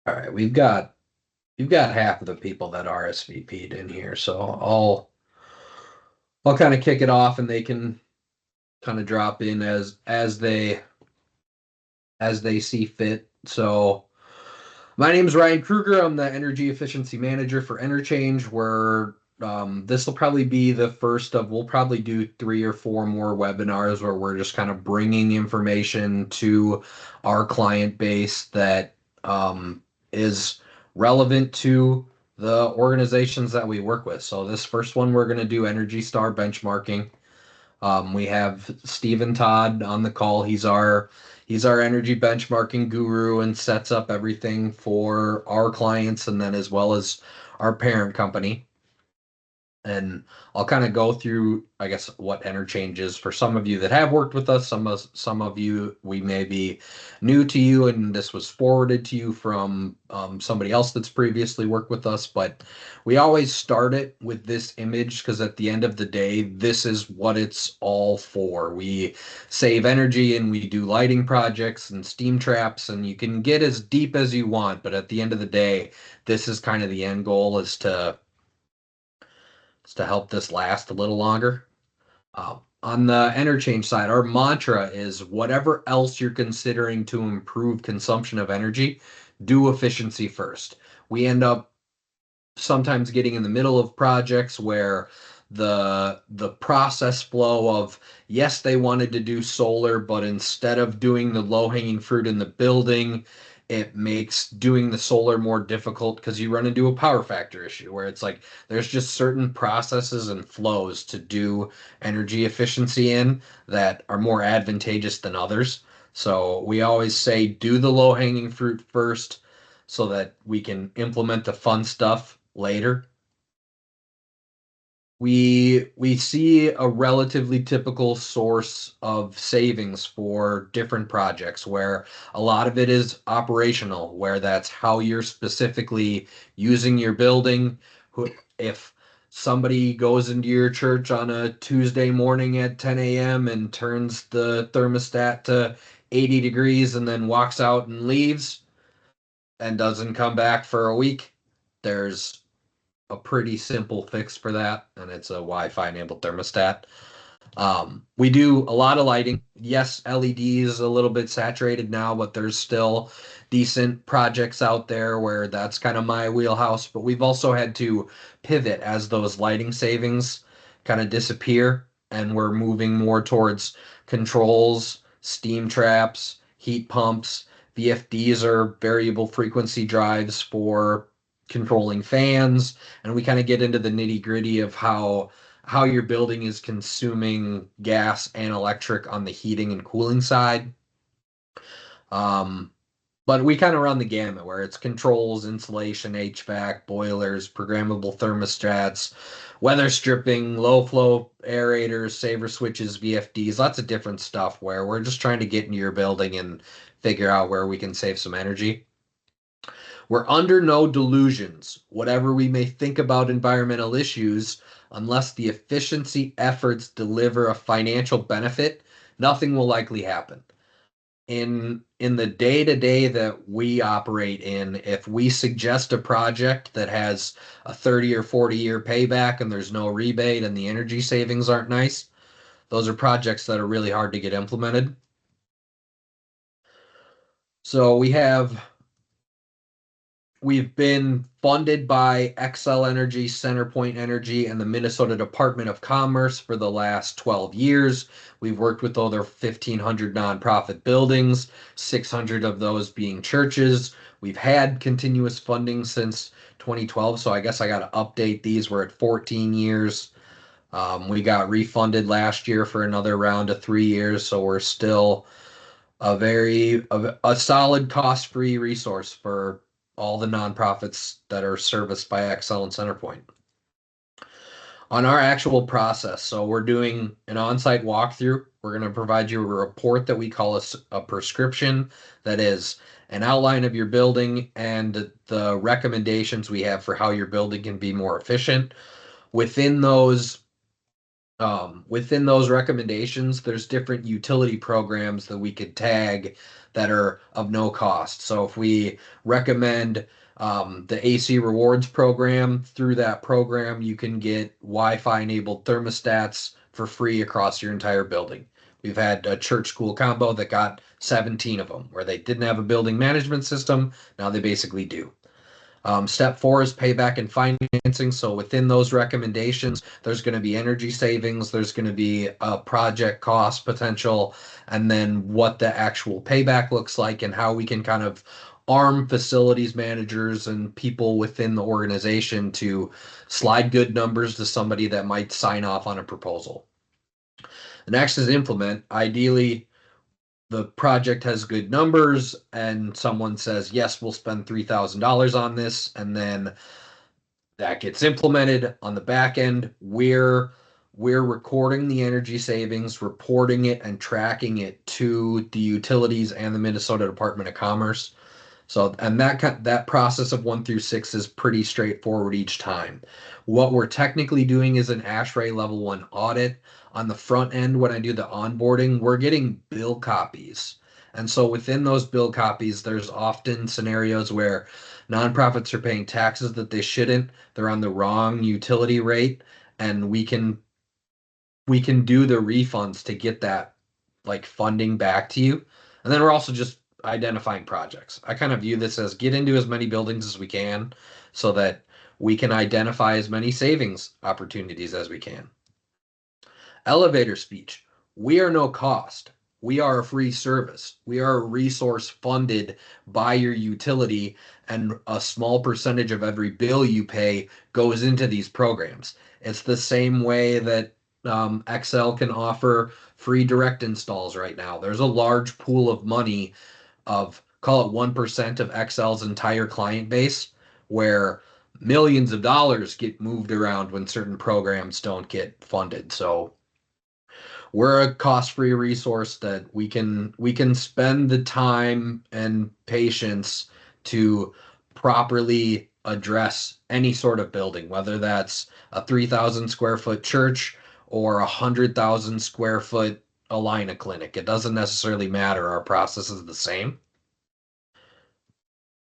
All right, we've got half of the people that RSVP'd in here, so I'll kind of kick it off, and they can kind of drop in as they see fit. So my name is Ryan Krueger. I'm the energy efficiency manager for EnerChange. Where this will probably be the first of, we'll probably do three or four more webinars where we're just kind of bringing information to our client base that is relevant to the organizations that we work with. So this first one, we're going to do Energy Star benchmarking. We have Stephen Todd on the call. He's our energy benchmarking guru and sets up everything for our clients and then as well as our parent company. And I'll kind of go through, I guess, what EnerChange is for some of you that have worked with us. Some of you, we may be new to you, and this was forwarded to you from somebody else that's previously worked with us. But we always start it with this image because at the end of the day, this is what it's all for. We save energy and we do lighting projects and steam traps, and you can get as deep as you want. But at the end of the day, this is kind of the end goal is to help this last a little longer. On the interchange side, our mantra is whatever else you're considering to improve consumption of energy, do efficiency first. We end up sometimes getting in the middle of projects where the process flow of, yes, they wanted to do solar, but instead of doing the low hanging fruit in the building, it makes doing the solar more difficult because you run into a power factor issue where it's like there's just certain processes and flows to do energy efficiency in that are more advantageous than others. So we always say do the low hanging fruit first so that we can implement the fun stuff later. We see a relatively typical source of savings for different projects where a lot of it is operational, where that's how you're specifically using your building. If somebody goes into your church on a Tuesday morning at 10 a.m. and turns the thermostat to 80 degrees and then walks out and leaves and doesn't come back for a week, there's a pretty simple fix for that, and it's a Wi-Fi enabled thermostat. We do a lot of lighting. Yes, LED is a little bit saturated now, but there's still decent projects out there where that's kind of my wheelhouse. But we've also had to pivot as those lighting savings kind of disappear, and we're moving more towards controls, steam traps, heat pumps. VFDs are variable frequency drives for controlling fans, and we kind of get into the nitty gritty of how your building is consuming gas and electric on the heating and cooling side. Um, but we kind of run the gamut where it's controls, insulation, HVAC, boilers, programmable thermostats, weather stripping, low flow aerators, saver switches, VFDs, lots of different stuff where we're just trying to get into your building and figure out where we can save some energy. We're under no delusions, whatever we may think about environmental issues, unless the efficiency efforts deliver a financial benefit, nothing will likely happen. In the day-to-day that we operate in, if we suggest a project that has a 30 or 40-year payback and there's no rebate and the energy savings aren't nice, those are projects that are really hard to get implemented. So we've been funded by Xcel Energy, CenterPoint Energy, and the Minnesota Department of Commerce for the last 12 years. We've worked with over 1,500 nonprofit buildings, 600 of those being churches. We've had continuous funding since 2012, so I guess I got to update these. We're at 14 years. We got refunded last year for another round of 3 years, so we're still a solid cost-free resource for all the nonprofits that are serviced by Xcel and Centerpoint. On our actual process, so we're doing an on-site walkthrough. We're going to provide you a report that we call a prescription, that is an outline of your building and the recommendations we have for how your building can be more efficient. Within those Within those recommendations, there's different utility programs that we could tag that are of no cost. So if we recommend the AC rewards program, through that program, you can get Wi-Fi enabled thermostats for free across your entire building. We've had a church school combo that got 17 of them, where they didn't have a building management system. Now they basically do. Step four is payback and financing. So within those recommendations, there's going to be energy savings, there's going to be a project cost potential, and then what the actual payback looks like and how we can kind of arm facilities managers and people within the organization to slide good numbers to somebody that might sign off on a proposal. The next is implement. Ideally, the project has good numbers and someone says, yes, we'll spend $3,000 on this. And then that gets implemented on the back end. We're recording the energy savings, reporting it, and tracking it to the utilities and the Minnesota Department of Commerce. So, and that process of 1 through 6 is pretty straightforward each time. What we're technically doing is an ASHRAE level 1 audit. On the front end, when I do the onboarding, we're getting bill copies. And so within those bill copies, there's often scenarios where nonprofits are paying taxes that they shouldn't. They're on the wrong utility rate, and we can do the refunds to get that like funding back to you. And then we're also just identifying projects. I kind of view this as get into as many buildings as we can so that we can identify as many savings opportunities as we can. Elevator speech. We are no cost. We are a free service. We are a resource funded by your utility, and a small percentage of every bill you pay goes into these programs. It's the same way that XL can offer free direct installs right now. There's a large pool of money of, call it 1% of XL's entire client base, where millions of dollars get moved around when certain programs don't get funded. So we're a cost-free resource that we can spend the time and patience to properly address any sort of building, whether that's a 3,000 square foot church or a 100,000 square foot Alina clinic. It doesn't necessarily matter. Our process is the same.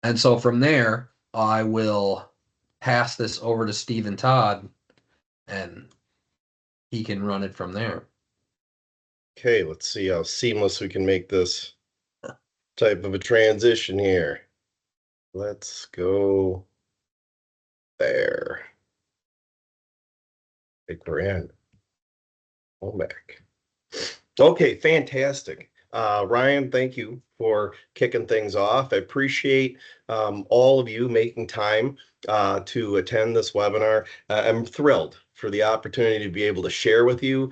And so from there, I will pass this over to Stephen Todd, and he can run it from there. Okay, let's see how seamless we can make this type of a transition here. Let's go there. I think we're in. Home back. Okay, fantastic. Ryan, thank you for kicking things off. I appreciate all of you making time to attend this webinar. I'm thrilled for the opportunity to be able to share with you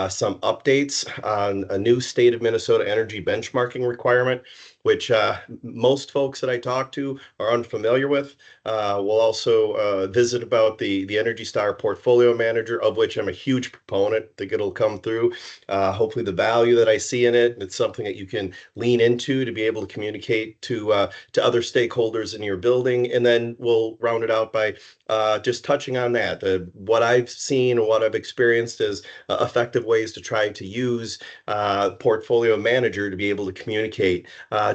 some updates on a new state of Minnesota energy benchmarking requirement, which most folks that I talk to are unfamiliar with. We'll also visit about the Energy Star Portfolio Manager, of which I'm a huge proponent. I think it'll come through. Hopefully the value that I see in it, it's something that you can lean into to be able to communicate to other stakeholders in your building. And then we'll round it out by just touching on that. What I've seen and what I've experienced is effective ways to try to use Portfolio Manager to be able to communicate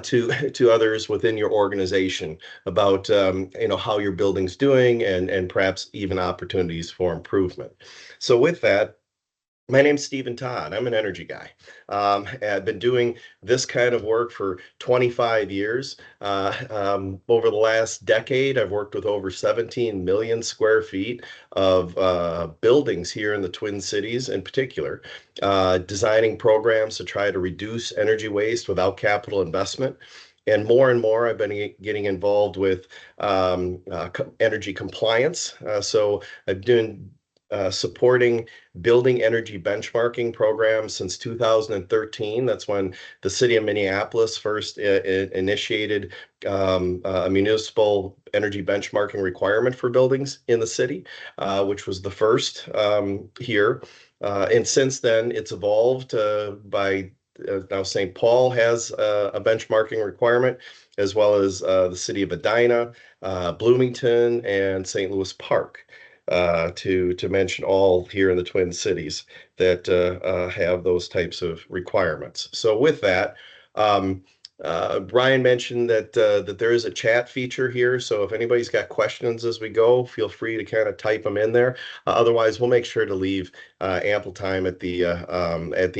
to others within your organization about how your building's doing and perhaps even opportunities for improvement. So with that, my name's Stephen Todd. I'm an energy guy. I've been doing this kind of work for 25 years. Over the last decade, I've worked with over 17 million square feet of buildings here in the Twin Cities in particular, designing programs to try to reduce energy waste without capital investment. And more, I've been getting involved with energy compliance. So I've been supporting building energy benchmarking programs since 2013. That's when the city of Minneapolis first initiated a municipal energy benchmarking requirement for buildings in the city, which was the first here. And since then, it's evolved by now St. Paul has a benchmarking requirement, as well as the city of Edina, Bloomington, and St. Louis Park. to mention all here in the Twin Cities that have those types of requirements. So with that, um, Brian mentioned that there is a chat feature here. So if anybody's got questions as we go, feel free to kind of type them in there. Otherwise, we'll make sure to leave ample time at the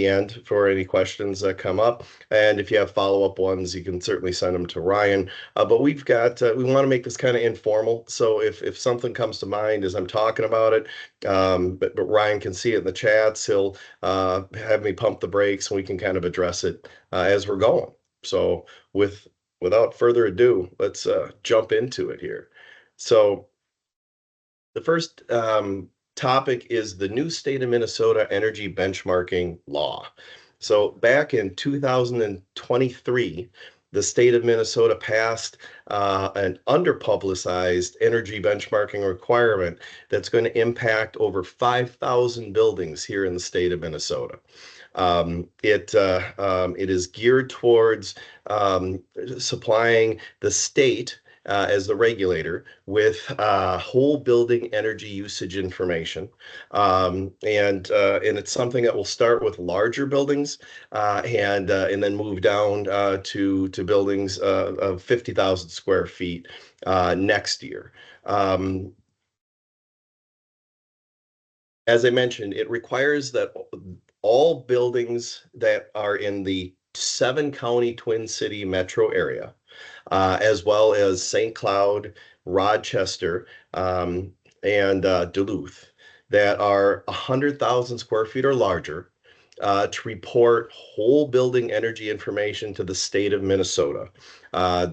end for any questions that come up. And if you have follow-up ones, you can certainly send them to Ryan. But we want to make this kind of informal. So if something comes to mind as I'm talking about it, but Ryan can see it in the chats, he'll have me pump the brakes and we can kind of address it as we're going. So without further ado, let's jump into it here. So the first topic is the new state of Minnesota energy benchmarking law. So back in 2023, the state of Minnesota passed an underpublicized energy benchmarking requirement that's going to impact over 5,000 buildings here in the state of Minnesota. It is geared towards supplying the state as the regulator with whole building energy usage information, and it's something that will start with larger buildings and then move down to buildings of 50,000 square feet next year. As I mentioned, it requires that all buildings that are in the 7-county Twin City metro area, as well as St. Cloud, Rochester, and Duluth, that are 100,000 square feet or larger, to report whole building energy information to the state of Minnesota.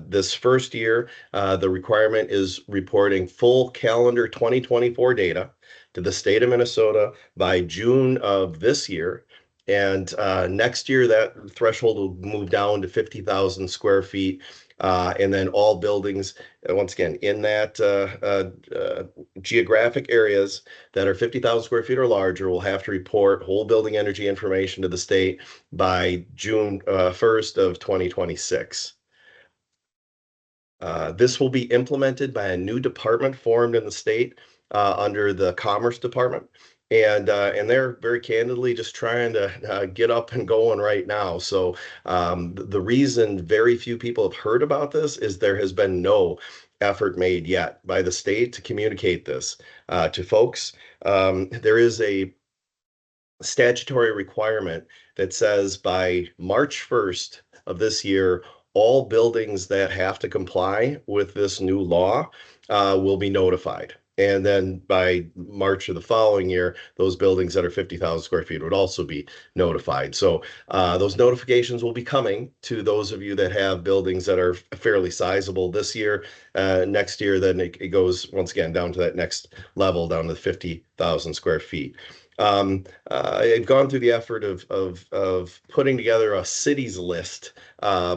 This first year, the requirement is reporting full calendar 2024 data to the state of Minnesota by June of this year. And next year, that threshold will move down to 50,000 square feet. And then all buildings, once again, in that geographic areas that are 50,000 square feet or larger will have to report whole building energy information to the state by June 1st of 2026. This will be implemented by a new department formed in the state under the Commerce Department. And they're very candidly just trying to get up and going right now. So the reason very few people have heard about this is there has been no effort made yet by the state to communicate this to folks. There is a statutory requirement that says by March 1st of this year, all buildings that have to comply with this new law will be notified. And then by March of the following year, those buildings that are 50,000 square feet would also be notified. So those notifications will be coming to those of you that have buildings that are fairly sizable this year. Next year, then it goes once again down to that next level, down to 50,000 square feet. I've gone through the effort of putting together a cities list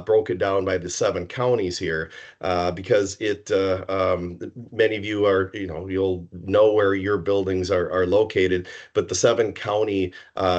broken down by the 7 counties here because many of you are, you'll know where your buildings are located, but the 7-county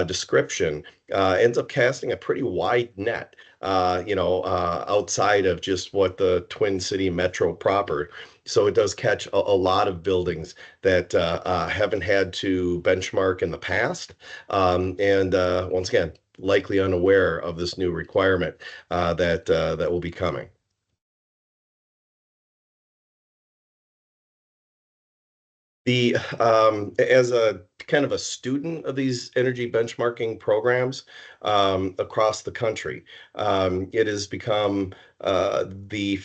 description ends up casting a pretty wide net, outside of just what the Twin City Metro proper. So it does catch a lot of buildings that haven't had to benchmark in the past, and once again, likely unaware of this new requirement that will be coming. As a kind of a student of these energy benchmarking programs across the country, it has become the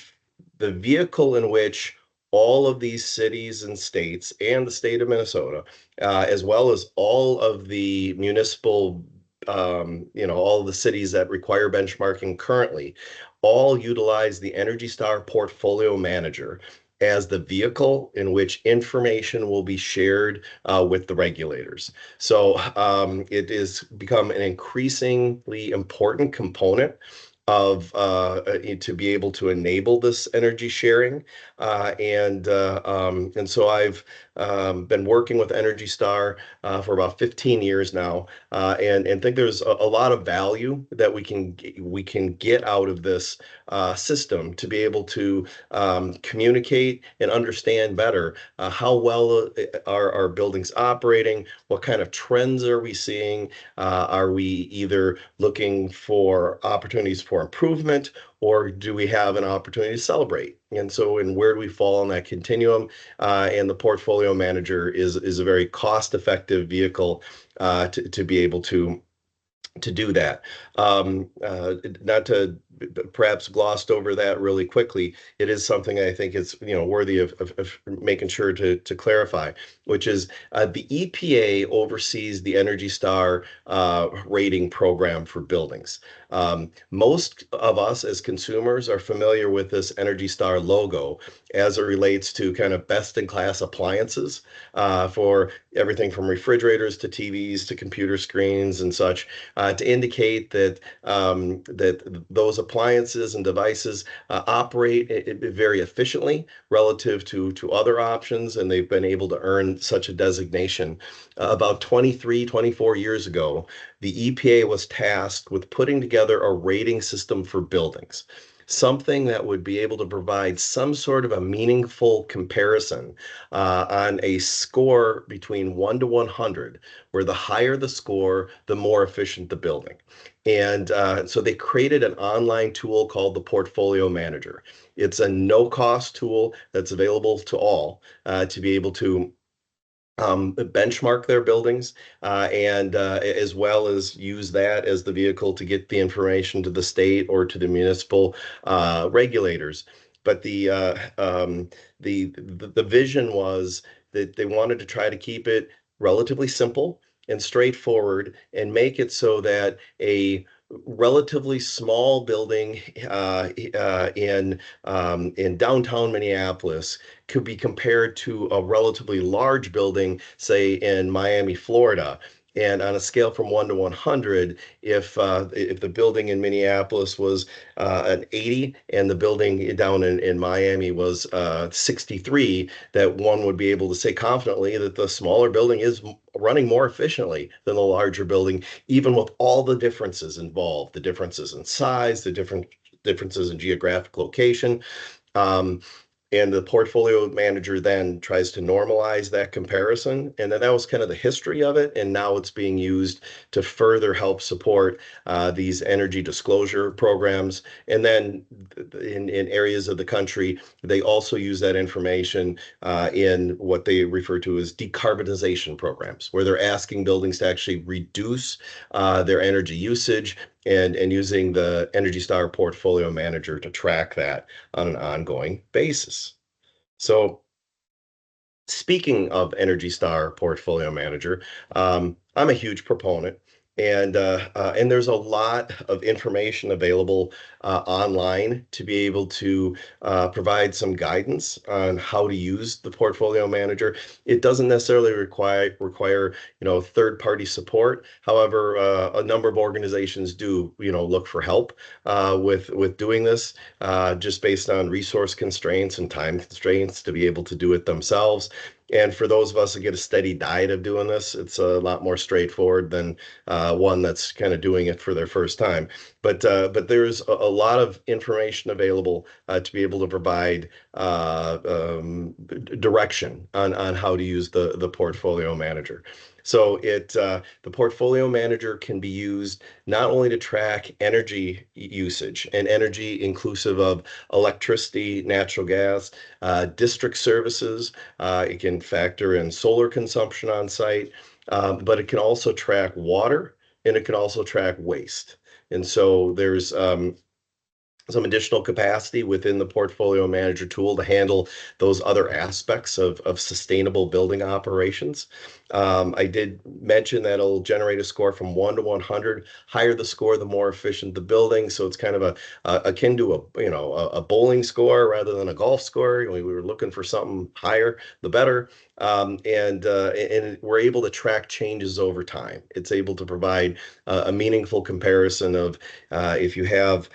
vehicle in which all of these cities and states and the state of Minnesota, as well as all of the municipal, all of the cities that require benchmarking currently, all utilize the Energy Star Portfolio Manager as the vehicle in which information will be shared with the regulators. So it has become an increasingly important component of to be able to enable this energy sharing. And so I've been working with Energy Star for about 15 years now, and think there's a lot of value that we can get out of this system to be able to communicate and understand better how well are our buildings operating, what kind of trends are we seeing, are we either looking for opportunities for improvement, or do we have an opportunity to celebrate? And where do we fall on that continuum? And the portfolio manager is a very cost-effective vehicle to be able to do that. Not to perhaps glossed over that really quickly. It is something I think is worthy of making sure to clarify, which is the EPA oversees the Energy Star rating program for buildings. Most of us as consumers are familiar with this Energy Star logo as it relates to kind of best in class appliances for everything from refrigerators to TVs to computer screens and such, to indicate that those appliances and devices operate very efficiently relative to other options, and they've been able to earn such a designation. About 23, 24 years ago, the EPA was tasked with putting together a rating system for buildings, something that would be able to provide some sort of a meaningful comparison on a score between 1 to 100, where the higher the score, the more efficient the building. And so they created an online tool called the Portfolio Manager. It's a no-cost tool that's available to all to be able to benchmark their buildings, and as well as use that as the vehicle to get the information to the state or to the municipal regulators. But the vision was that they wanted to try to keep it relatively simple and straightforward, and make it so that a relatively small building in downtown Minneapolis could be compared to a relatively large building, say in Miami, Florida. And on a scale from 1 to 100, if the building in Minneapolis was an 80 and the building down in Miami was 63, that one would be able to say confidently that the smaller building is running more efficiently than the larger building, even with all the differences involved, the differences in size, the differences in geographic location. Um, and the portfolio manager then tries to normalize that comparison. And then that was kind of the history of it. And now it's being used to further help support these energy disclosure programs. And then in areas of the country, they also use that information in what they refer to as decarbonization programs, where they're asking buildings to actually reduce their energy usage, and using the Energy Star portfolio manager to track that on an ongoing basis. So speaking of Energy Star Portfolio Manager, I'm a huge proponent, and there's a lot of information available online to be able to provide some guidance on how to use the Portfolio Manager. It doesn't necessarily require third-party support. However, a number of organizations do look for help with doing this, just based on resource constraints and time constraints to be able to do it themselves. And for those of us that get a steady diet of doing this, it's a lot more straightforward than one that's kind of doing it for their first time. But there's a lot of information available to be able to provide direction on how to use the portfolio manager. So the portfolio manager can be used not only to track energy usage, and energy inclusive of electricity, natural gas, district services. It can factor in solar consumption on site, but it can also track water, and it can also track waste. And so there's some additional capacity within the portfolio manager tool to handle those other aspects of sustainable building operations. I did mention that it'll generate a score from 1 to 100. Higher the score, the more efficient the building. So it's kind of akin to a bowling score rather than a golf score. We were looking for something higher, the better. And we're able to track changes over time. It's able to provide a meaningful comparison of if you have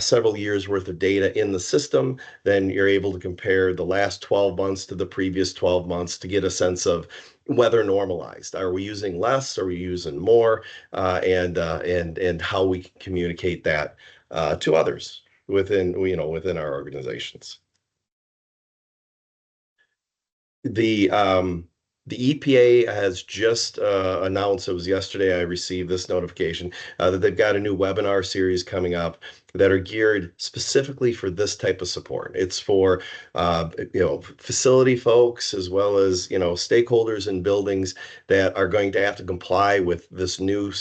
several years worth of data in the system, then you're able to compare the last 12 months to the previous 12 months to get a sense of whether normalized. Are we using less? Are we using more? And how we can communicate that to others within our organizations. The um, the EPA has just announced, it was yesterday I received this notification, that they've got a new webinar series coming up that are geared specifically for this type of support. It's for facility folks as well as stakeholders in buildings that are going to have to comply with this new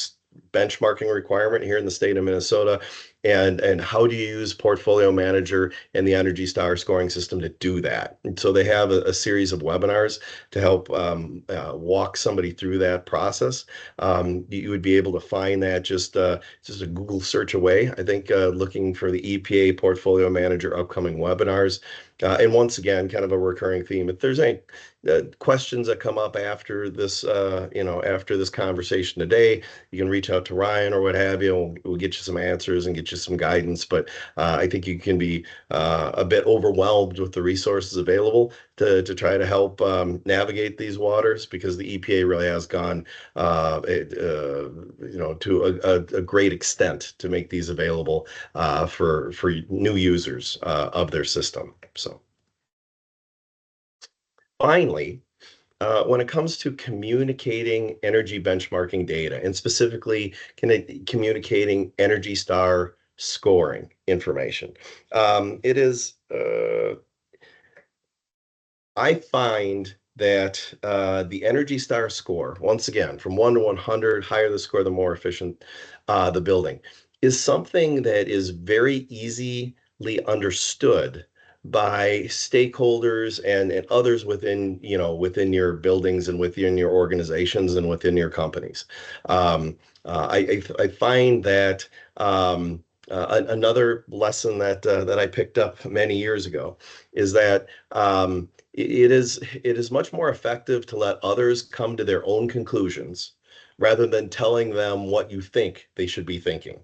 benchmarking requirement here in the state of Minnesota, and how do you use Portfolio Manager and the Energy Star scoring system to do that. And so they have a series of webinars to help walk somebody through that process. You would be able to find that just a Google search away. I think looking for the EPA Portfolio Manager upcoming webinars. And once again, kind of a recurring theme. If there's any questions that come up after this conversation today, you can reach out to Ryan or what have you. We'll get you some answers and get you some guidance. But I think you can be a bit overwhelmed with the resources available to try to help navigate these waters, because the EPA really has gone to a great extent to make these available for new users of their system. So finally, when it comes to communicating energy benchmarking data, and specifically communicating Energy Star scoring information, it is I find that the Energy Star score, once again, from 1 to 100, higher the score, the more efficient the building, is something that is very easily understood by stakeholders and others within your buildings and within your organizations and within your companies. I find that another lesson that I picked up many years ago is that it is much more effective to let others come to their own conclusions rather than telling them what you think they should be thinking.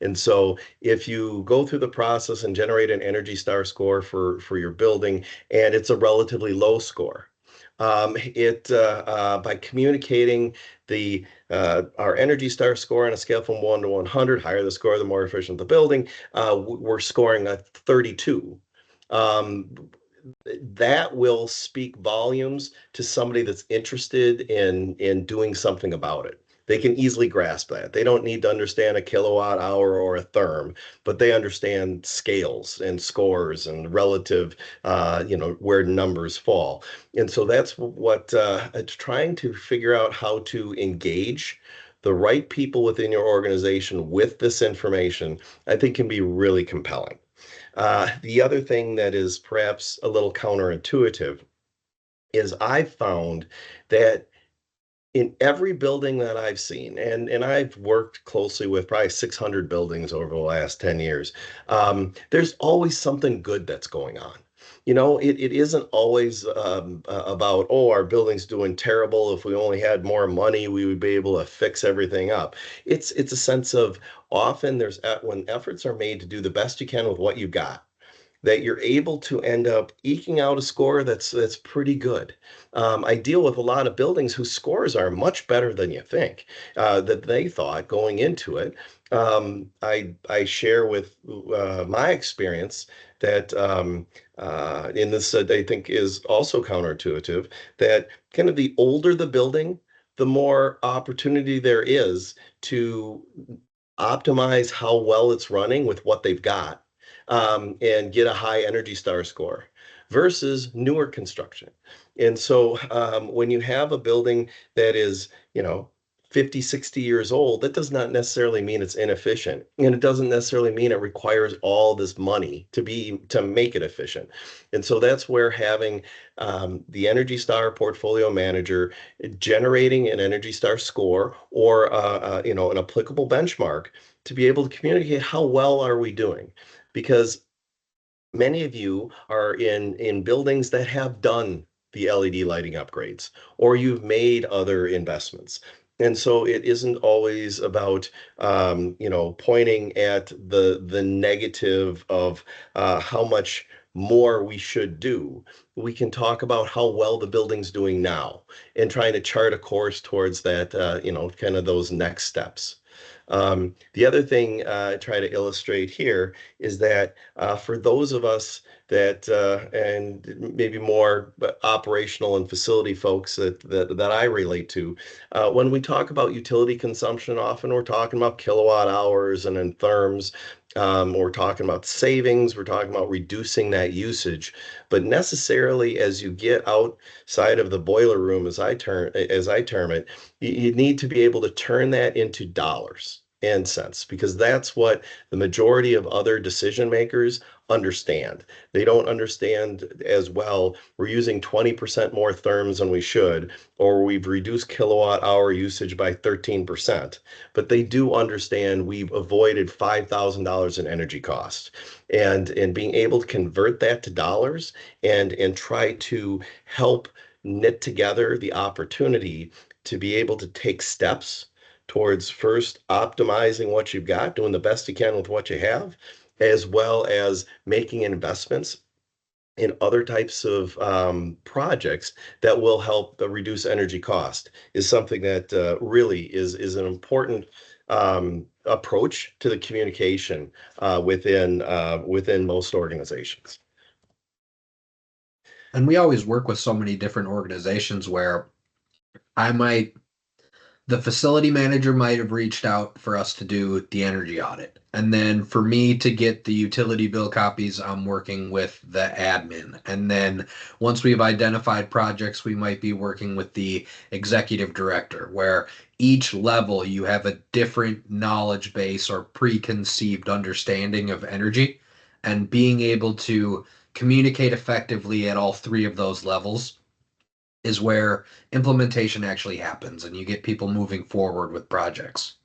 And so if you go through the process and generate an Energy Star score for your building, and it's a relatively low score, it by communicating our Energy Star score on a scale from 1 to 100, higher the score, the more efficient the building, we're scoring a 32. Um, that will speak volumes to somebody that's interested in doing something about it. They can easily grasp that. They don't need to understand a kilowatt hour or a therm, but they understand scales and scores and relative, where numbers fall. And so that's what it's trying to figure out how to engage the right people within your organization with this information, I think can be really compelling. The other thing that is perhaps a little counterintuitive is I've found that in every building that I've seen, and I've worked closely with probably 600 buildings over the last 10 years, there's always something good that's going on. It isn't always about, oh, our building's doing terrible. If we only had more money, we would be able to fix everything up. It's a sense of, often when efforts are made to do the best you can with what you got, that you're able to end up eking out a score that's pretty good. I deal with a lot of buildings whose scores are much better than you think, that they thought going into it. I share with my experience that in this, I think, is also counterintuitive, that kind of the older the building, the more opportunity there is to optimize how well it's running with what they've got, and get a high Energy Star score versus newer construction. And so when you have a building that is, 50, 60 years old, that does not necessarily mean it's inefficient. And it doesn't necessarily mean it requires all this money to make it efficient. And so that's where having the Energy Star portfolio manager generating an Energy Star score or an applicable benchmark to be able to communicate how well are we doing. Because many of you are in buildings that have done the LED lighting upgrades, or you've made other investments. And so it isn't always about pointing at the negative of how much more we should do. We can talk about how well the building's doing now and trying to chart a course towards that, kind of those next steps. The other thing I try to illustrate here is that for those of us and maybe more operational and facility folks that I relate to, when we talk about utility consumption, often we're talking about kilowatt hours and in therms. We're talking about savings, we're talking about reducing that usage, but necessarily as you get outside of the boiler room, as I term it, you need to be able to turn that into dollars and cents, because that's what the majority of other decision makers understand. They don't understand as well, we're using 20% more therms than we should, or we've reduced kilowatt hour usage by 13%. But they do understand we've avoided $5,000 in energy costs. And being able to convert that to dollars and try to help knit together the opportunity to be able to take steps towards first optimizing what you've got, doing the best you can with what you have, as well as making investments in other types of projects that will help reduce energy cost is something that really is an important approach to the communication within most organizations. And we always work with so many different organizations where I might the facility manager might have reached out for us to do the energy audit. And then for me to get the utility bill copies, I'm working with the admin. And then once we've identified projects, we might be working with the executive director, where each level you have a different knowledge base or preconceived understanding of energy. And being able to communicate effectively at all three of those levels is where implementation actually happens and you get people moving forward with projects.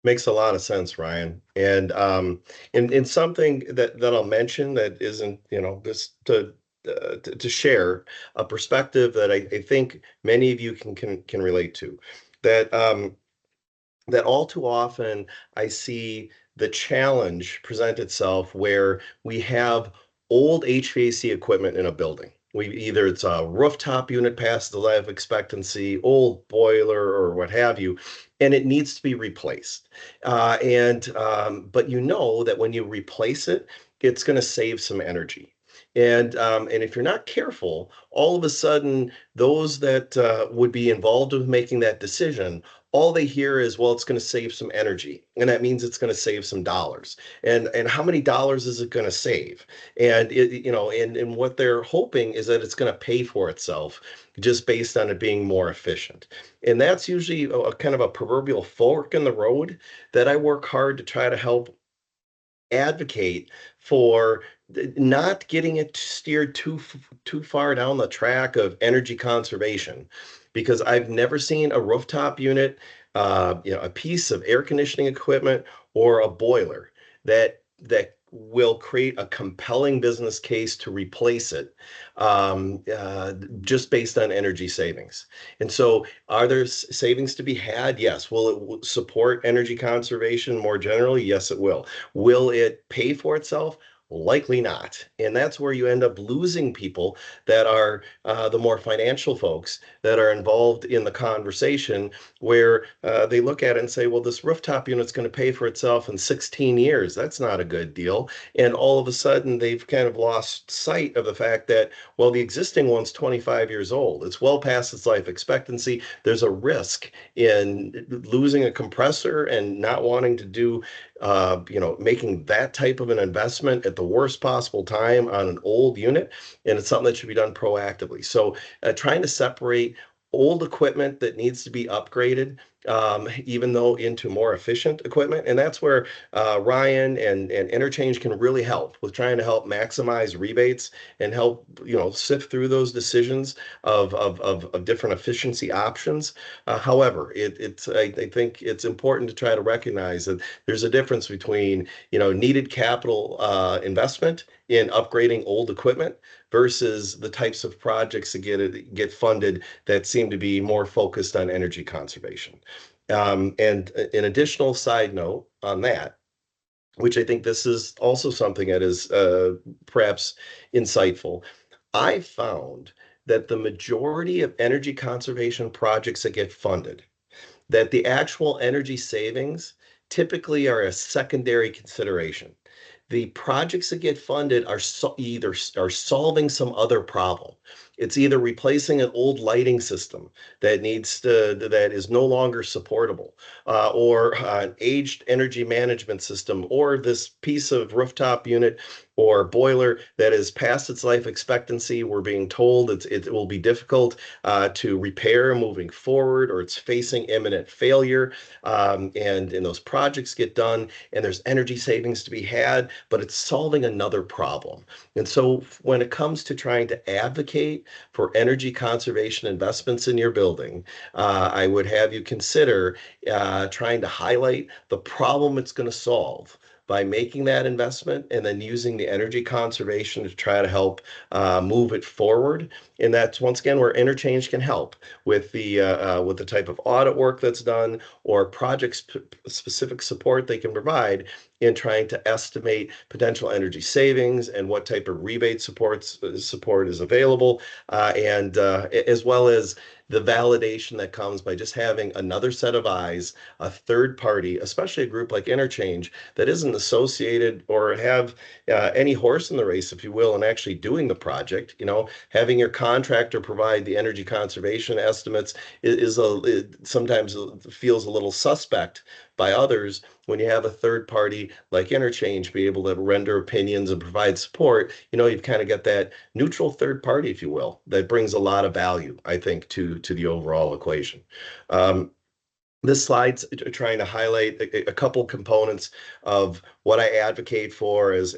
Makes a lot of sense, Ryan. And in something that I'll mention that isn't, just to share a perspective that I think many of you can relate to. That that all too often I see the challenge present itself where we have old HVAC equipment in a building. Either it's a rooftop unit past the life expectancy, old boiler, or what have you, and it needs to be replaced. But you know that when you replace it, it's going to save some energy. And if you're not careful, all of a sudden, those that would be involved with making that decision, all they hear is, well, it's going to save some energy, and that means it's going to save some dollars. And how many dollars is it going to save? And what they're hoping is that it's going to pay for itself just based on it being more efficient. And that's usually a kind of a proverbial fork in the road that I work hard to try to help advocate for not getting it steered too far down the track of energy conservation, because I've never seen a rooftop unit, a piece of air conditioning equipment, or a boiler that will create a compelling business case to replace it just based on energy savings. And so, are there savings to be had? Yes. Will it support energy conservation more generally? Yes, it will. Will it pay for itself? Likely not. And that's where you end up losing people that are the more financial folks that are involved in the conversation, where they look at it and say, well, this rooftop unit's going to pay for itself in 16 years. That's not a good deal. And all of a sudden, they've kind of lost sight of the fact that, well, the existing one's 25 years old. It's well past its life expectancy. There's a risk in losing a compressor and not wanting to do making that type of an investment at the worst possible time on an old unit, and it's something that should be done proactively. So, trying to separate old equipment that needs to be upgraded, even though into more efficient equipment. And that's where Ryan and EnerChange can really help with trying to help maximize rebates and help, sift through those decisions of different efficiency options. However, I think it's important to try to recognize that there's a difference between, needed capital investment in upgrading old equipment versus the types of projects that get funded that seem to be more focused on energy conservation. And an additional side note on that, which I think this is also something that is perhaps insightful. I found that the majority of energy conservation projects that get funded, that the actual energy savings typically are a secondary consideration. The projects that get funded are either are solving some other problem. It's either replacing an old lighting system that is no longer supportable, or an aged energy management system, or this piece of rooftop unit or boiler that is past its life expectancy. We're being told it will be difficult to repair moving forward, or it's facing imminent failure. And those projects get done, and there's energy savings to be had, but it's solving another problem. And so when it comes to trying to advocate for energy conservation investments in your building, I would have you consider trying to highlight the problem it's going to solve by making that investment and then using the energy conservation to try to help move it forward. And that's once again where EnerChange can help with the type of audit work that's done or project specific support they can provide in trying to estimate potential energy savings and what type of rebate support is available, and as well as the validation that comes by just having another set of eyes, a third party, especially a group like EnerChange that isn't associated or have any horse in the race, if you will, in actually doing the project. Having your contractor provide the energy conservation estimates it sometimes feels a little suspect by others. When you have a third party like EnerChange be able to render opinions and provide support, you've kind of got that neutral third party, if you will, that brings a lot of value, I think, to the overall equation. Um, this slide's trying to highlight a couple components of what I advocate for as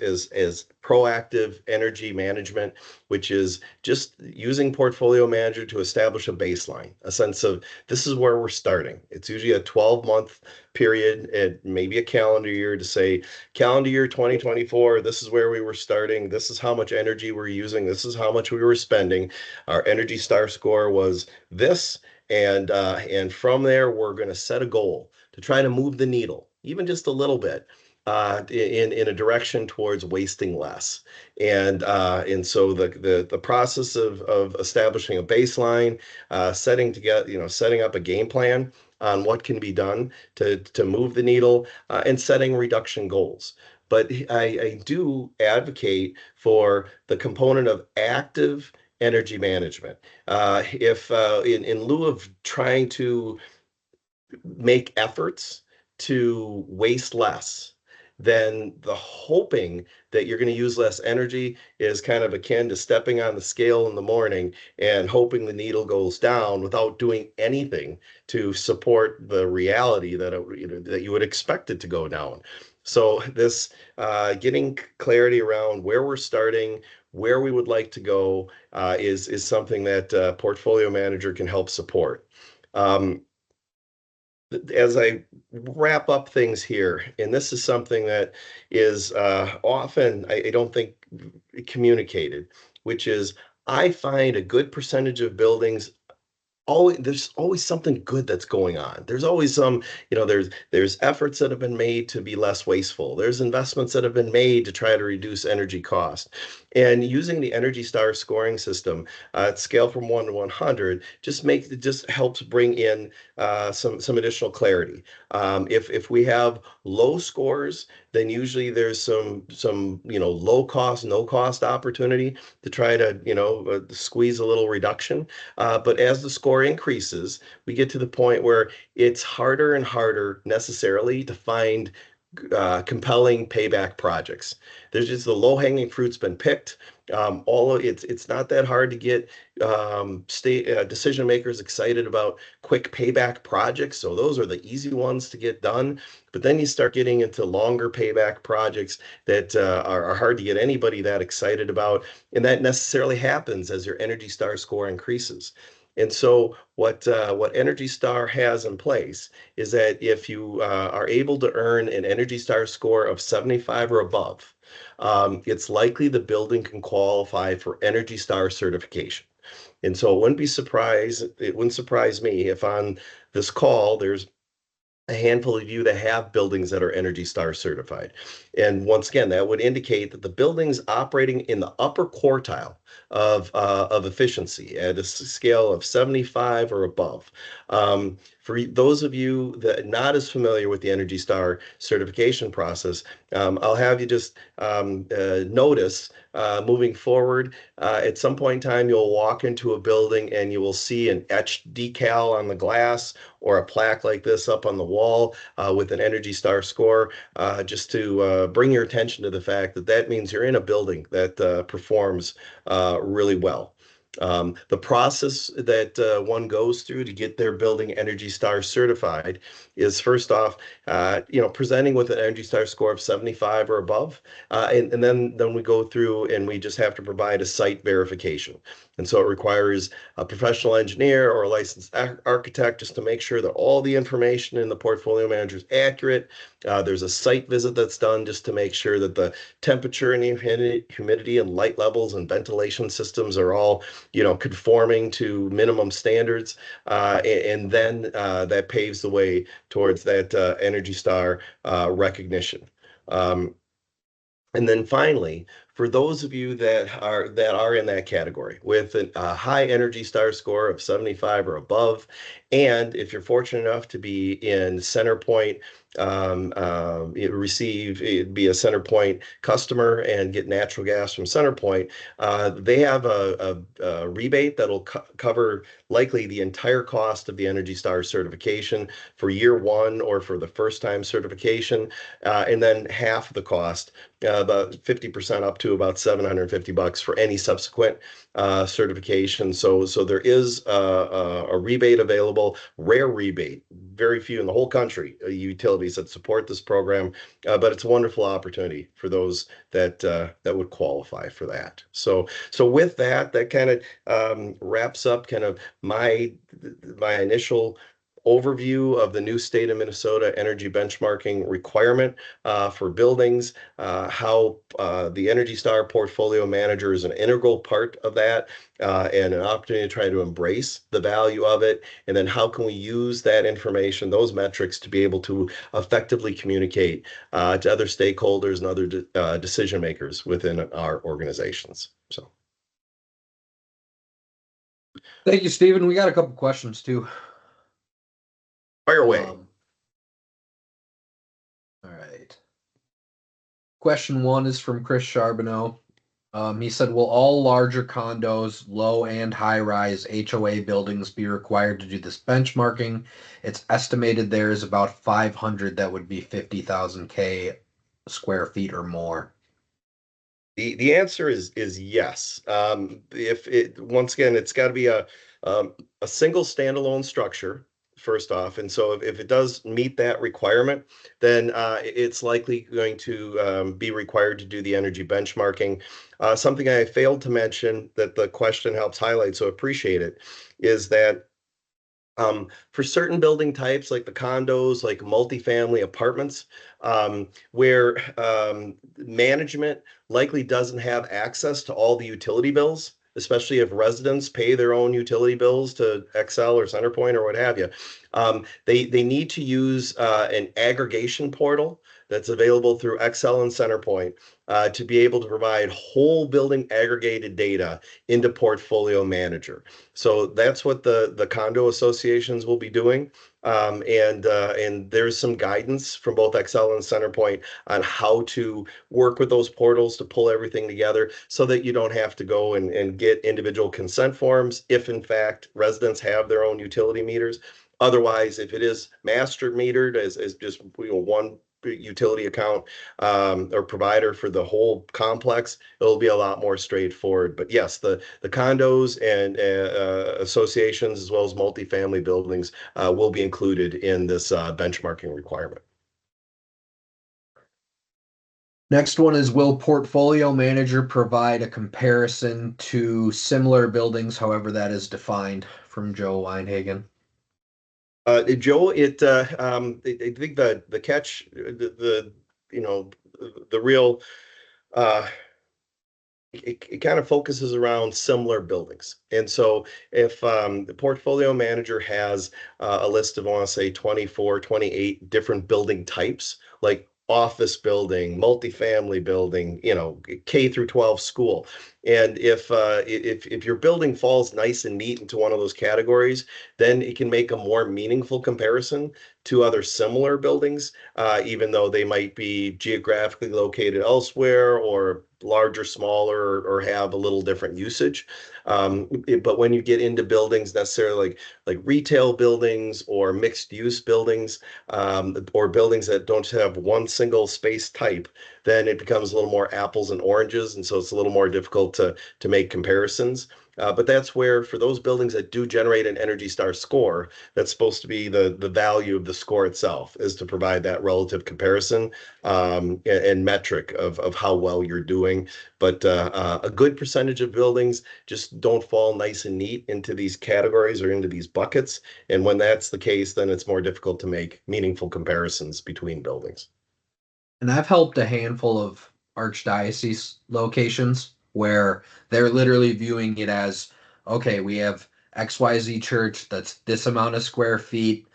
proactive energy management, which is just using Portfolio Manager to establish a baseline, a sense of this is where we're starting. It's usually a 12-month period and maybe a calendar year to say, calendar year 2024, this is where we were starting. This is how much energy we're using. This is how much we were spending. Our Energy Star score was this. And from there, we're going to set a goal to try to move the needle, even just a little bit, in a direction towards wasting less. And so the process of establishing a baseline, setting up a game plan on what can be done to move the needle, and setting reduction goals. But I do advocate for the component of active energy management. If in lieu of trying to make efforts to waste less, then the hoping that you're going to use less energy is kind of akin to stepping on the scale in the morning and hoping the needle goes down without doing anything to support the reality that you would expect it to go down. So this getting clarity around where we're starting, where we would like to go, is something that Portfolio Manager can help support. Um, as I wrap up things here, and this is something that is often, I don't think, communicated, which is I find a good percentage of buildings always there's always something good that's going on. There's always there's efforts that have been made to be less wasteful. There's investments that have been made to try to reduce energy cost. And using the Energy Star scoring system, scale from 1 to 100, just helps bring in some additional clarity. If we have low scores, then usually there's some low cost, no cost opportunity to try to squeeze a little reduction. But as the score increases, we get to the point where it's harder and harder necessarily to find compelling payback projects. There's just the low-hanging fruit's been picked. All of it's not that hard to get state decision makers excited about quick payback projects. So those are the easy ones to get done. But then you start getting into longer payback projects that are hard to get anybody that excited about, and that necessarily happens as your Energy Star score increases. And so what Energy Star has in place is that if you are able to earn an Energy Star score of 75 or above, it's likely the building can qualify for Energy Star certification. And so it wouldn't surprise me if on this call there's a handful of you that have buildings that are Energy Star certified. And once again, that would indicate that the building's operating in the upper quartile of efficiency at a scale of 75 or above. For those of you that are not as familiar with the Energy Star certification process, I'll have you just notice moving forward, at some point in time, you'll walk into a building and you will see an etched decal on the glass or a plaque like this up on the wall with an Energy Star score, just to bring your attention to the fact that that means you're in a building that performs really well. The process that one goes through to get their building Energy Star certified is first off, presenting with an Energy Star score of 75 or above, and then we go through and we just have to provide a site verification. And so it requires a professional engineer or a licensed architect just to make sure that all the information in the portfolio manager is accurate. There's a site visit that's done just to make sure that the temperature and humidity and light levels and ventilation systems are all, conforming to minimum standards. And then that paves the way towards that Energy Star recognition. And then finally, for those of you that are in that category with a high Energy Star score of 75 or above, and if you're fortunate enough to be in CenterPoint, be a CenterPoint customer and get natural gas from CenterPoint, they have a rebate that'll cover likely the entire cost of the Energy Star certification for year one or for the first time certification, and then half the cost, about 50% up to about $750 for any subsequent certification. So there is a rebate available, rare rebate, very few in the whole country, utilities that support this program, but it's a wonderful opportunity for those that would qualify for that. So with that kind of wraps up kind of my initial overview of the new state of Minnesota energy benchmarking requirement for buildings, how the Energy Star portfolio manager is an integral part of that, and an opportunity to try to embrace the value of it. And then how can we use that information, those metrics, to be able to effectively communicate to other stakeholders and other decision makers within our organizations. So. Thank you, Stephen. We got a couple questions too. Fire away. All right. Question 1 is from Chris Charbonneau. He said, will all larger condos, low and high rise HOA buildings be required to do this benchmarking? It's estimated there is about 500 that would be 50,000 K square feet or more. The answer is yes. If it once again, it's got to be a single standalone structure first off, and so if it does meet that requirement, then it's likely going to be required to do the energy benchmarking. Something I failed to mention that the question helps highlight, so appreciate it, is that for certain building types like the condos, like multifamily apartments, where management likely doesn't have access to all the utility bills, especially if residents pay their own utility bills to Excel or CenterPoint or what have you. They need to use an aggregation portal that's available through Excel and CenterPoint to be able to provide whole building aggregated data into Portfolio Manager. So that's what the condo associations will be doing. And there's some guidance from both Excel and CenterPoint on how to work with those portals to pull everything together so that you don't have to go and get individual consent forms if in fact residents have their own utility meters. Otherwise, if it is master metered as just one utility account or provider for the whole complex, it'll be a lot more straightforward. But yes, the condos and associations as well as multifamily buildings will be included in this benchmarking requirement. Next one is, will portfolio manager provide a comparison to similar buildings, however that is defined, from Joe Weinhagen? Joe, I think the catch, you know, the real uh, it kind of focuses around similar buildings. And so if the portfolio manager has a list of, I want to say 24, 28 different building types, like office building, multifamily building, K through 12 school. And if your building falls nice and neat into one of those categories, then it can make a more meaningful comparison to other similar buildings, even though they might be geographically located elsewhere or larger, smaller, or have a little different usage. But when you get into buildings necessarily like retail buildings or mixed use buildings, or buildings that don't have one single space type, then it becomes a little more apples and oranges, and so it's a little more difficult to make comparisons. But that's where, for those buildings that do generate an Energy Star score, that's supposed to be the value of the score itself, is to provide that relative comparison and metric of how well you're doing. But a good percentage of buildings just don't fall nice and neat into these categories or into these buckets. And when that's the case, then it's more difficult to make meaningful comparisons between buildings. And I've helped a handful of archdiocese locations where they're literally viewing it as, okay, we have XYZ church that's this amount of square feet.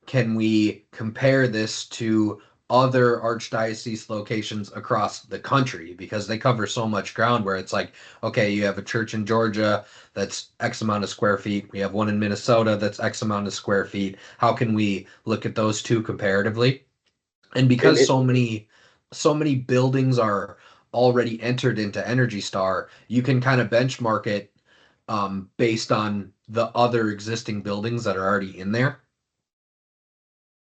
Can we compare this to other archdiocese locations across the country? Because they cover so much ground where it's like, okay, you have a church in Georgia that's X amount of square feet. We have one in Minnesota that's X amount of square feet. How can we look at those two comparatively? And And because it, so many buildings are already entered into Energy Star, you can kind of benchmark it based on the other existing buildings that are already in there.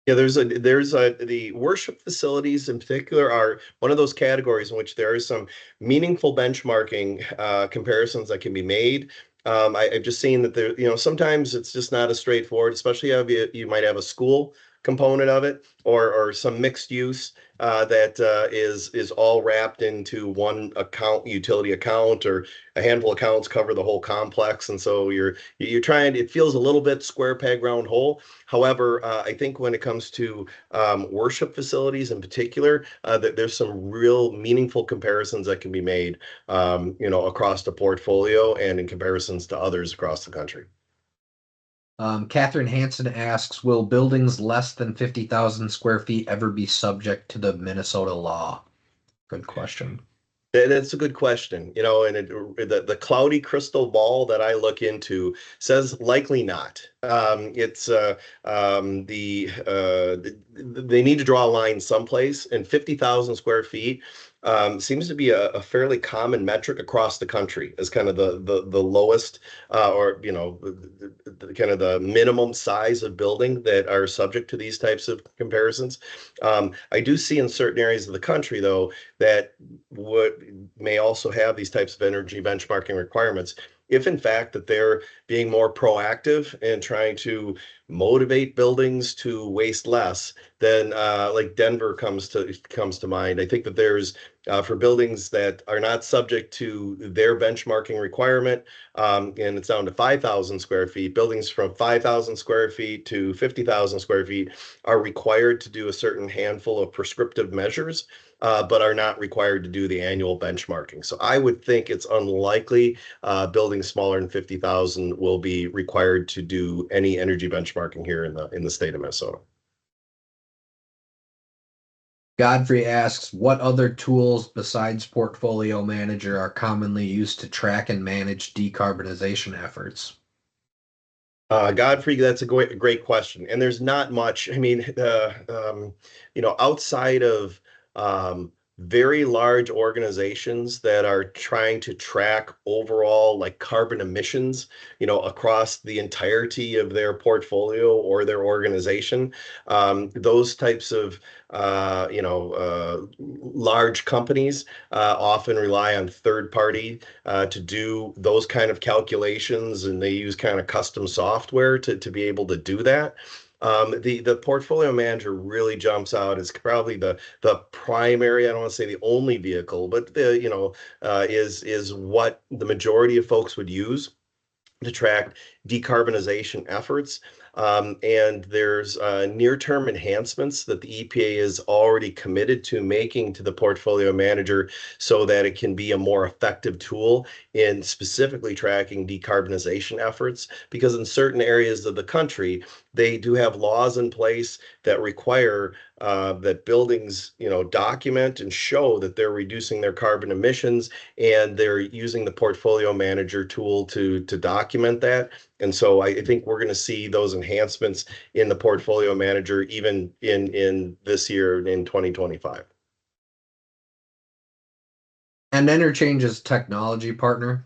Yeah, the worship facilities in particular are one of those categories in which there is some meaningful benchmarking comparisons that can be made. I've just seen that there, sometimes it's just not as straightforward, especially if you might have a school component of it or some mixed use that is all wrapped into one account, utility account, or a handful of accounts cover the whole complex. And so you're trying, it feels a little bit square peg round hole. However, I think when it comes to worship facilities in particular, that there's some real meaningful comparisons that can be made, across the portfolio and in comparisons to others across the country. Catherine Hansen asks, will buildings less than 50,000 square feet ever be subject to the Minnesota law? Good question. That's a good question, and the cloudy crystal ball that I look into says likely not. It's they need to draw a line someplace, and 50,000 square feet seems to be a fairly common metric across the country as kind of the lowest, or kind of the minimum size of building that are subject to these types of comparisons. I do see in certain areas of the country, though, that would may also have these types of energy benchmarking requirements, if in fact that they're being more proactive and trying to motivate buildings to waste less, then like Denver comes to mind. I think that there's for buildings that are not subject to their benchmarking requirement, and it's down to 5,000 square feet. Buildings from 5,000 square feet to 50,000 square feet are required to do a certain handful of prescriptive measures, but are not required to do the annual benchmarking. So I would think it's unlikely buildings smaller than 50,000 will be required to do any energy benchmarking here in the state of Minnesota. Godfrey asks, what other tools besides Portfolio Manager are commonly used to track and manage decarbonization efforts? Godfrey, that's a great question. And there's not much, I mean, outside of very large organizations that are trying to track overall like carbon emissions, across the entirety of their portfolio or their organization. Those types of large companies often rely on third party to do those kind of calculations, and they use kind of custom software to be able to do that. The portfolio manager really jumps out as probably the primary, I don't want to say the only vehicle, but is what the majority of folks would use to track decarbonization efforts. And there's near-term enhancements that the EPA is already committed to making to the portfolio manager so that it can be a more effective tool in specifically tracking decarbonization efforts. Because in certain areas of the country, they do have laws in place that require that buildings, document and show that they're reducing their carbon emissions, and they're using the portfolio manager tool to document that. And so I think we're going to see those enhancements in the portfolio manager even in this year in 2025. And EnerChange's technology partner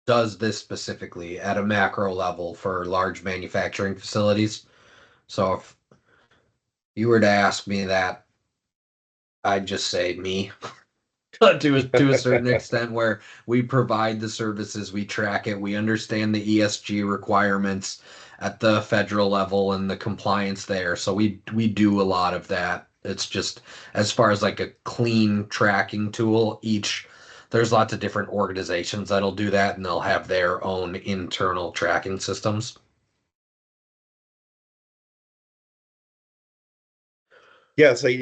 does this specifically at a macro level for large manufacturing facilities. So if you were to ask me that, I'd just say me. To a certain extent, where we provide the services, we track it, we understand the ESG requirements at the federal level and the compliance there. So we do a lot of that. It's just as far as like a clean tracking tool, there's lots of different organizations that'll do that, and they'll have their own internal tracking systems. Yeah, so I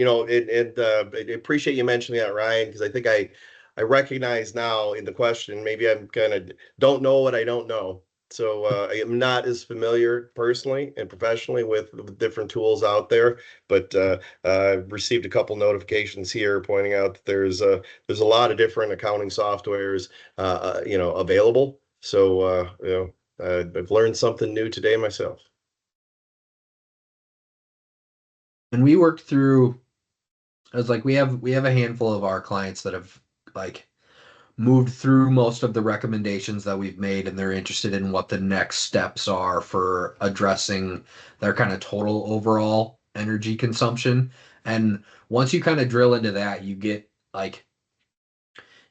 appreciate you mentioning that, Ryan, because I think I recognize now in the question, maybe I'm kind of don't know what I don't know. So I am not as familiar personally and professionally with different tools out there, but I've received a couple notifications here pointing out that there's a lot of different accounting softwares available. So I've learned something new today myself. And we worked through, I was like, we have a handful of our clients that have like moved through most of the recommendations that we've made, and they're interested in what the next steps are for addressing their kind of total overall energy consumption. And once you kind of drill into that, you get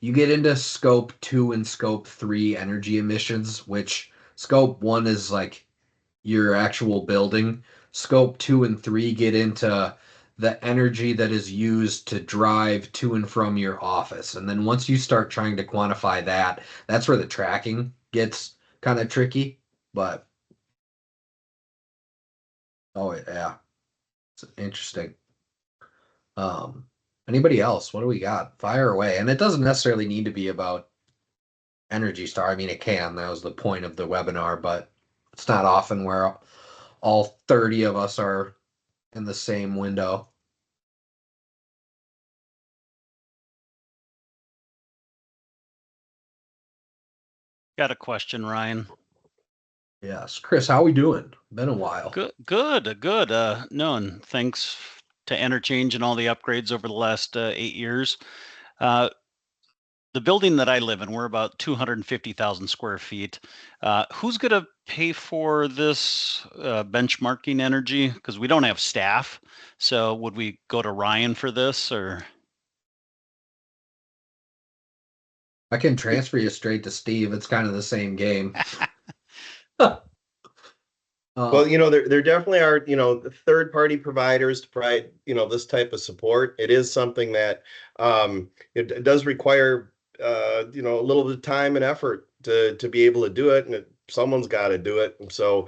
into scope 2 and scope 3 energy emissions, which scope 1 is like your actual building. Scope 2 and 3 get into the energy that is used to drive to and from your office. And then once you start trying to quantify that, that's where the tracking gets kind of tricky. But oh yeah, it's interesting. Um, Anybody else? What do we got? Fire away. And it doesn't necessarily need to be about Energy Star. I mean, it can. That was the point of the webinar, but it's not often where all 30 of us are in the same window. Got a question, Ryan. Yes. Chris, how we doing? Been a while. Good. No, and thanks to EnerChange and all the upgrades over the last 8 years. The building that I live in, we're about 250,000 square feet. Who's going to pay for this benchmarking energy? Because we don't have staff. So would we go to Ryan for this, or? I can transfer you straight to Steve. It's kind of the same game. Well, there definitely are, third-party providers to provide, this type of support. It is something that it does require, a little bit of time and effort to be able to do it, and someone's got to do it. And so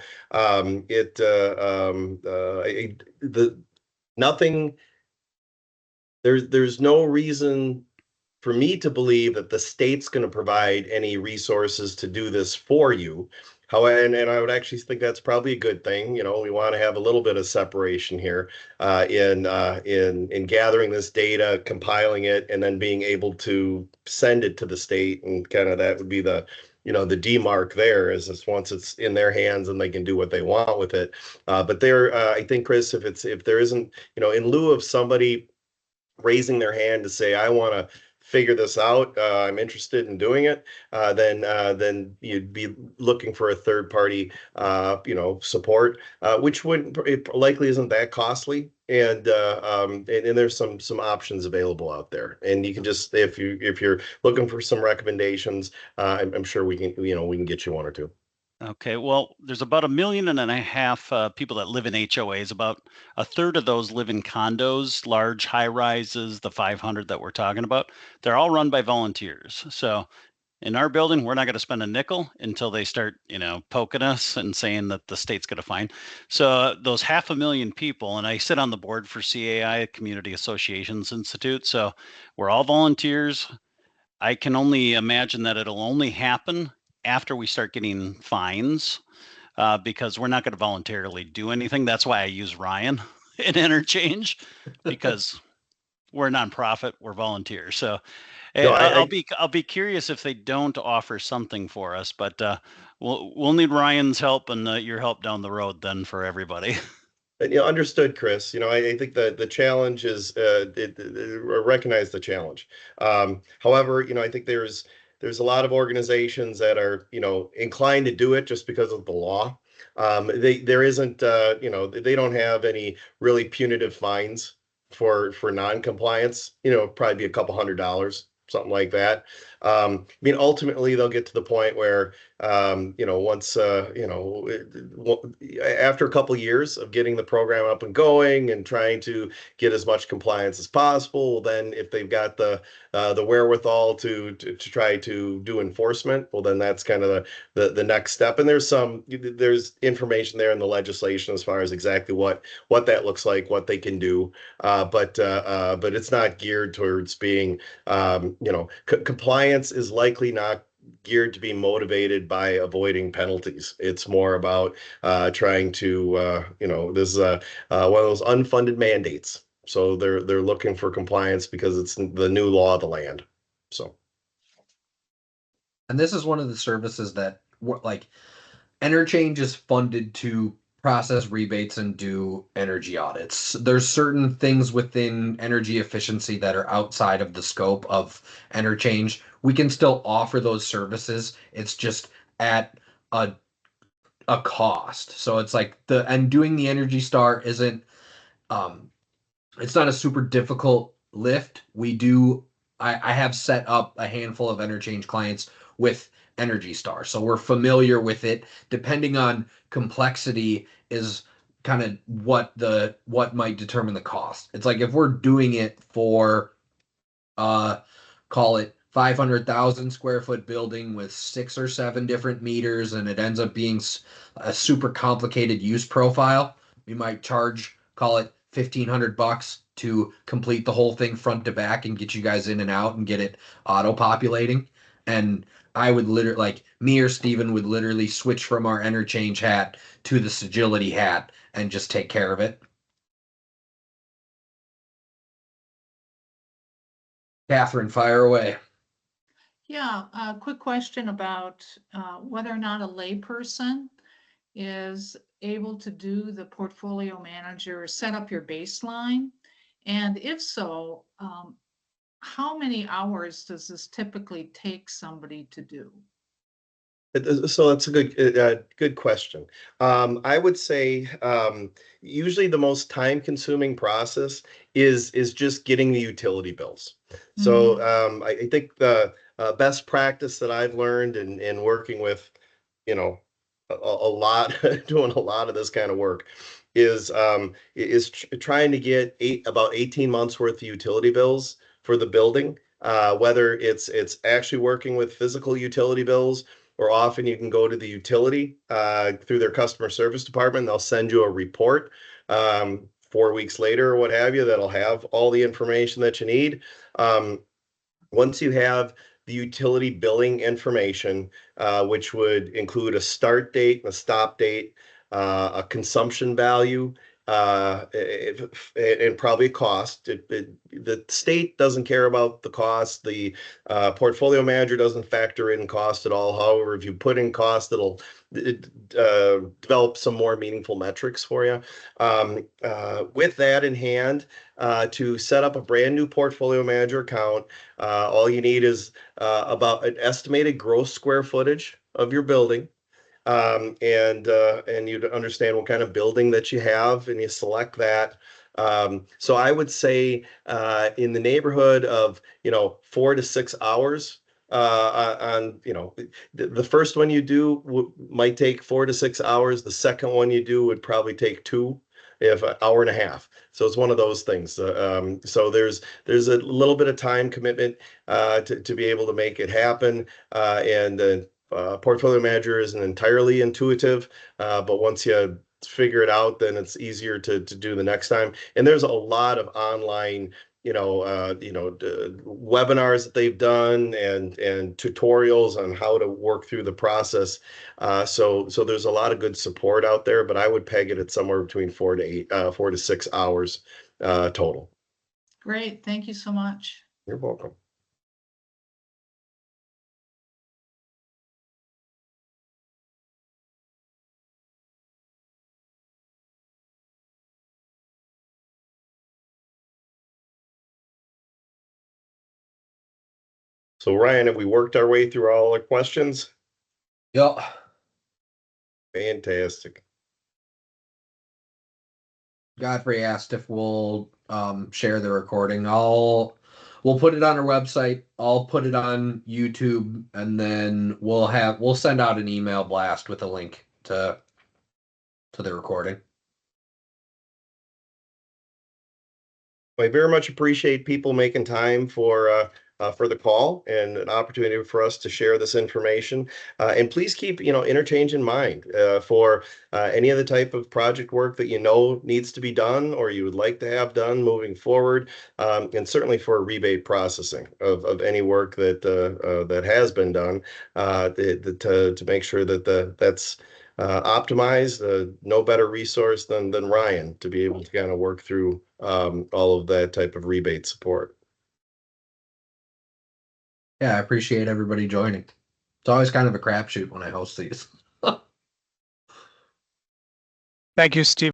nothing. There's no reason for me to believe that the state's going to provide any resources to do this for you. However, and I would actually think that's probably a good thing. We want to have a little bit of separation here in gathering this data, compiling it, and then being able to send it to the state. And kind of that would be the demark there is once it's in their hands and they can do what they want with it. But I think, Chris, if there isn't, in lieu of somebody raising their hand to say, I want to figure this out, I'm interested in doing it, then you'd be looking for a third party, support, which wouldn't, it likely isn't that costly. And there's some options available out there. And you can just, if you're looking for some recommendations, I'm sure we can get you one or two. Okay, well, there's about 1.5 million people that live in HOAs. About a third of those live in condos, large high rises, the 500 that we're talking about. They're all run by volunteers. So in our building, we're not going to spend a nickel until they start, poking us and saying that the state's going to fine. So those 500,000 people, and I sit on the board for CAI, Community Associations Institute. So we're all volunteers. I can only imagine that it'll only happen after we start getting fines, because we're not going to voluntarily do anything. That's why I use Ryan in EnerChange, because we're a nonprofit, we're volunteers. So No, I'll be curious if they don't offer something for us, but we'll need Ryan's help and your help down the road then for everybody. Understood, Chris. I think the challenge is recognize the challenge. However, I think there's a lot of organizations that are inclined to do it just because of the law. There isn't they don't have any really punitive fines for non-compliance. Probably be a couple $100, something like that. I mean, ultimately they'll get to the point where once after a couple years of getting the program up and going and trying to get as much compliance as possible, then if they've got the wherewithal to try to do enforcement, well, then that's kind of the next step. And there's information there in the legislation as far as exactly what that looks like, what they can do. But it's not geared towards being, compliance is likely not geared to be motivated by avoiding penalties. It's more about trying to, this is one of those unfunded mandates. So they're looking for compliance because it's the new law of the land. So, And this is one of the services that like EnerChange is funded to process rebates and do energy audits. There's certain things within energy efficiency that are outside of the scope of EnerChange. We can still offer those services. It's just at a cost. So it's like doing the Energy Star isn't um it's not a super difficult lift. I have set up a handful of EnerChange clients with Energy Star. So we're familiar with it. Depending on complexity is kind of what might determine the cost. It's like if we're doing it for uh call it 500,000 square foot building with 6 or 7 different meters and it ends up being a super complicated use profile, we might charge, call it $1,500 to complete the whole thing front to back and get you guys in and out and get it auto populating. And I would literally, like me or Steven would literally switch from our EnerChange hat to the Sagility hat and just take care of it. Catherine, fire away. Yeah, a quick question about whether or not a layperson is able to do the portfolio manager, set up your baseline. And if so, how many hours does this typically take somebody to do? So that's a good question. I would say usually the most time-consuming process is just getting the utility bills. So I think the best practice that I've learned in working with, a lot, doing a lot of this kind of work is trying to get about 18 months worth of utility bills for the building. Whether it's actually working with physical utility bills, or often you can go to the utility through their customer service department. They'll send you a report 4 weeks later or what have you that'll have all the information that you need. Once you have the utility billing information, which would include a start date and a stop date, a consumption value, and probably cost. The state doesn't care about the cost. The portfolio manager doesn't factor in cost at all. However, if you put in cost, it'll develop some more meaningful metrics for you. With that in hand, to set up a brand new portfolio manager account, all you need is about an estimated gross square footage of your building. And you'd understand what kind of building that you have, and you select that. So I would say in the neighborhood of 4 to 6 hours on the first one you do might take 4 to 6 hours. The second one you do would probably take 2, if an hour and a half. So it's one of those things. So there's a little bit of time commitment to be able to make it happen, and portfolio manager isn't entirely intuitive, but once you figure it out, then it's easier to do the next time. And there's a lot of online, webinars that they've done and tutorials on how to work through the process. So there's a lot of good support out there, but I would peg it at somewhere between 4 to 6 hours total. Great. Thank you so much. You're welcome. So Ryan, have we worked our way through all our questions? Yep. Fantastic. Godfrey asked if we'll share the recording. We'll put it on our website. I'll put it on YouTube, and then we'll send out an email blast with a link to the recording. I very much appreciate people making time for the call and an opportunity for us to share this information. And please keep, EnerChange in mind for any of the type of project work that needs to be done or you would like to have done moving forward, and certainly for rebate processing of any work that has been done, to make sure that that's optimized. No better resource than Ryan to be able to kind of work through all of that type of rebate support. Yeah, I appreciate everybody joining. It's always kind of a crapshoot when I host these. Thank you, Steve.